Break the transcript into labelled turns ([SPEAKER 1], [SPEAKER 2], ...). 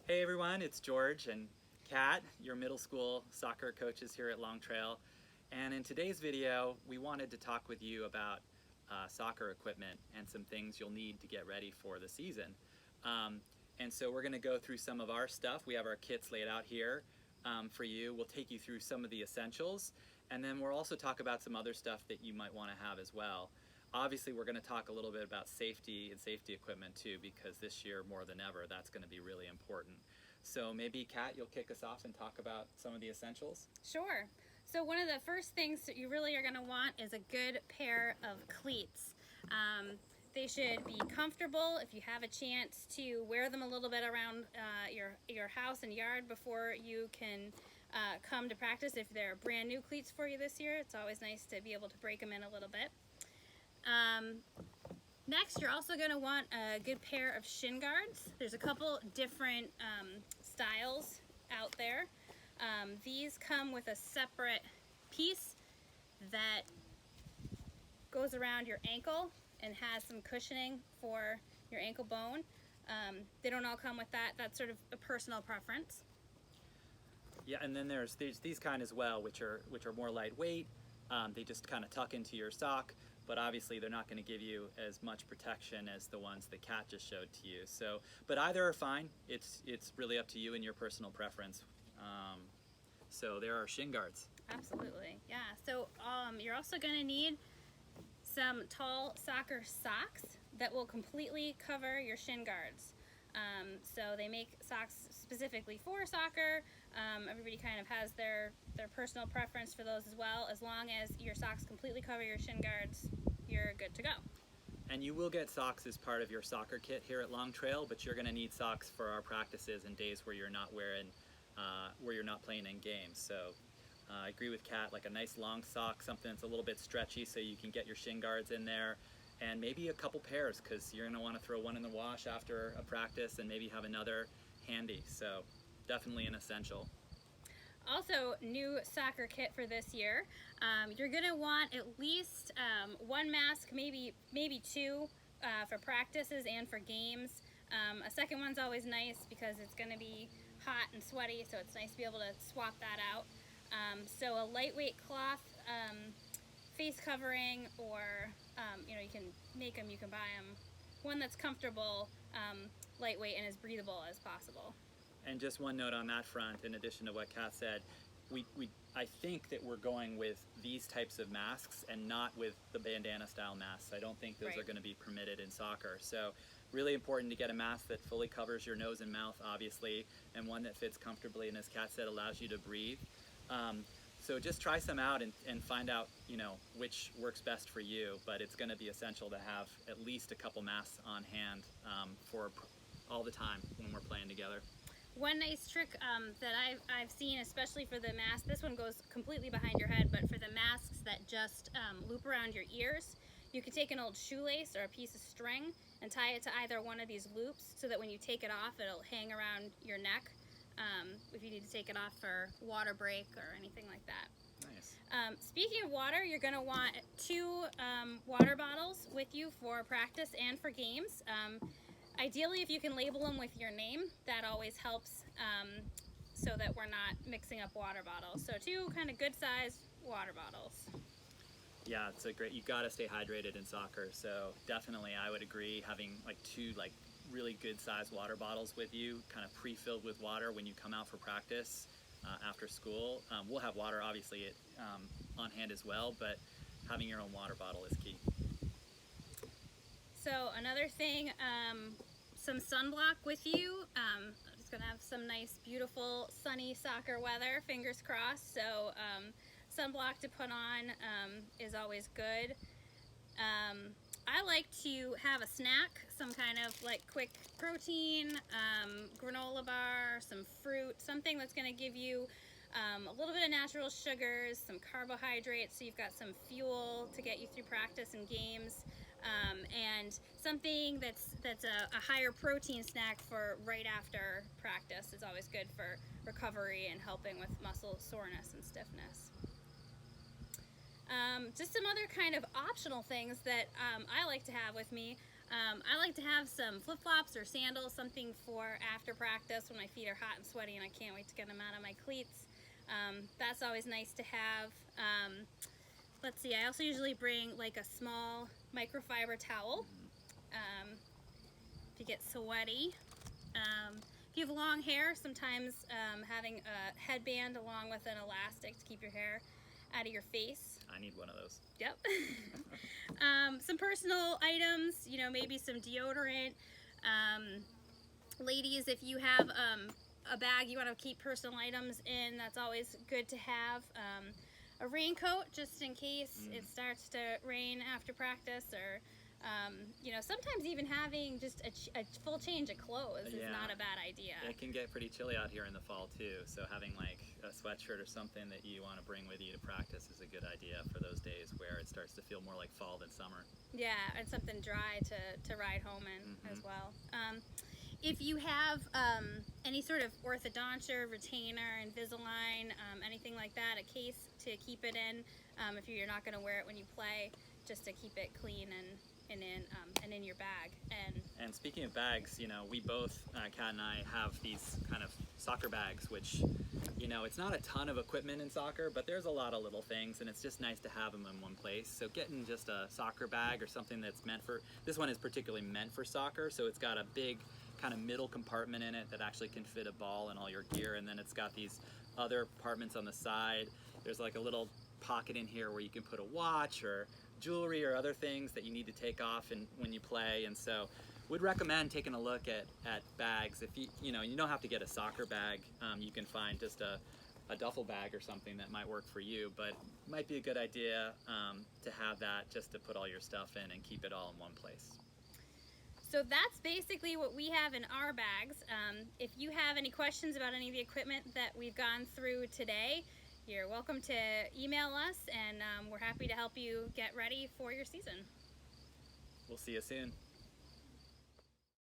[SPEAKER 1] Hey everyone, it's George and Kat, your middle school soccer coaches here at Long Trail. And in today's video, we wanted to talk with you about soccer equipment and some things you'll need to get ready for the season. Um, and so we're going to go through some of our stuff. We have our kits laid out here for you. We'll take you through some of the essentials, and then we'll also talk about some other stuff that you might want to have as well. Obviously, we're going to talk a little bit about safety and safety equipment too, because this year more than ever, that's going to be really important. So maybe, Kat, you'll kick us off and talk about some of the essentials?
[SPEAKER 2] Sure. So one of the first things that you really are going to want is a good pair of cleats. They should be comfortable. If you have a chance to wear them a little bit around your house and yard before you can come to practice. If they're brand new cleats for you this year, it's always nice to be able to break them in a little bit. Next, you're also going to want a good pair of shin guards. There's a couple different styles out there. These come with a separate piece that goes around your ankle and has some cushioning for your ankle bone. They don't all come with that. That's sort of a personal preference.
[SPEAKER 1] Yeah, and then there's these kind as well, which are more lightweight. They just kind of tuck into your sock, but obviously they're not going to give you as much protection as the ones that Kat just showed to you. So, but either are fine. It's really up to you and your personal preference. So there are shin guards.
[SPEAKER 2] Absolutely, yeah. So you're also going to need some tall soccer socks that will completely cover your shin guards. So they make socks specifically for soccer. Everybody kind of has their personal preference for those as well. As long as your socks completely cover your shin guards, you're good to go.
[SPEAKER 1] And you will get socks as part of your soccer kit here at Long Trail, but you're going to need socks for our practices and days where you're not wearing, where you're not playing in games. So I agree with Kat, like a nice long sock, something that's a little bit stretchy so you can get your shin guards in there, and maybe a couple pairs because you're going to want to throw one in the wash after a practice and maybe have another handy. So definitely an essential.
[SPEAKER 2] Also, new soccer kit for this year. You're going to want at least one mask, maybe two for practices and for games. A second one's always nice because it's going to be hot and sweaty, so it's nice to be able to swap that out. So a lightweight cloth face covering, or you can make them, you can buy them. One that's comfortable, lightweight, and as breathable as possible.
[SPEAKER 1] And just one note on that front, in addition to what Kat said, I think that we're going with these types of masks and not with the bandana style masks. I don't think those
[SPEAKER 2] Right.
[SPEAKER 1] are going to be permitted in soccer. So really important to get a mask that fully covers your nose and mouth, obviously, and one that fits comfortably and, as Kat said, allows you to breathe. So just try some out and find out, which works best for you, but it's going to be essential to have at least a couple masks on hand for all the time when we're playing together.
[SPEAKER 2] One nice trick that I've seen, especially for the mask, this one goes completely behind your head, but for the masks that just loop around your ears, you could take an old shoelace or a piece of string and tie it to either one of these loops so that when you take it off, it'll hang around your neck if you need to take it off for water break or anything like that.
[SPEAKER 1] Nice.
[SPEAKER 2] Speaking of water, you're going to want two water bottles with you for practice and for games. Ideally, if you can label them with your name, that always helps so that we're not mixing up water bottles. So two kind of good sized water bottles.
[SPEAKER 1] Yeah, it's you gotta stay hydrated in soccer, so definitely I would agree having two really good sized water bottles with you, kind of pre-filled with water when you come out for practice after school. We'll have water obviously on hand as well, but having your own water bottle is key.
[SPEAKER 2] So another thing, some sunblock with you. I'm just gonna have some nice, beautiful, sunny soccer weather, fingers crossed. So sunblock to put on is always good. I like to have a snack, some kind of quick protein, granola bar, some fruit, something that's gonna give you a little bit of natural sugars, some carbohydrates, so you've got some fuel to get you through practice and games. And something that's a higher protein snack for right after practice is always good for recovery and helping with muscle soreness and stiffness. Just some other kind of optional things that I like to have with me. I like to have some flip-flops or sandals, something for after practice when my feet are hot and sweaty and I can't wait to get them out of my cleats. That's always nice to have. Let's see, I also usually bring like a small microfiber towel if you get sweaty. If you have long hair, sometimes having a headband along with an elastic to keep your hair out of your face.
[SPEAKER 1] I need one of those.
[SPEAKER 2] Yep. Some personal items, you know, maybe some deodorant. Ladies, if you have a bag you want to keep personal items in, that's always good to have. A raincoat, just in case it starts to rain after practice, or you know, sometimes even having just a full change of clothes is not a bad idea.
[SPEAKER 1] It can get pretty chilly out here in the fall too, so having like a sweatshirt or something that you want to bring with you to practice is a good idea for those days where it starts to feel more like fall than summer.
[SPEAKER 2] Yeah, and something dry to ride home in as well. If you have any sort of orthodonture, retainer, Invisalign, anything like that, a case to keep it in, if you're not going to wear it when you play, just to keep it clean and in your bag.
[SPEAKER 1] And speaking of bags, you know, we both, Kat and I, have these kind of soccer bags, which, you know, it's not a ton of equipment in soccer, but there's a lot of little things, and it's just nice to have them in one place. So getting just a soccer bag or something that's meant for, this one is particularly meant for soccer, so it's got a big kind of middle compartment in it that actually can fit a ball and all your gear, and then it's got these other compartments on the side. There's like a little pocket in here where you can put a watch or jewelry or other things that you need to take off when you play. And so would recommend taking a look at bags. If you know, you don't have to get a soccer bag. You can find just a duffel bag or something that might work for you, but it might be a good idea to have that just to put all your stuff in and keep it all in one place.
[SPEAKER 2] So that's basically what we have in our bags. If you have any questions about any of the equipment that we've gone through today, you're welcome to email us, and we're happy to help you get ready for your season.
[SPEAKER 1] We'll see you soon.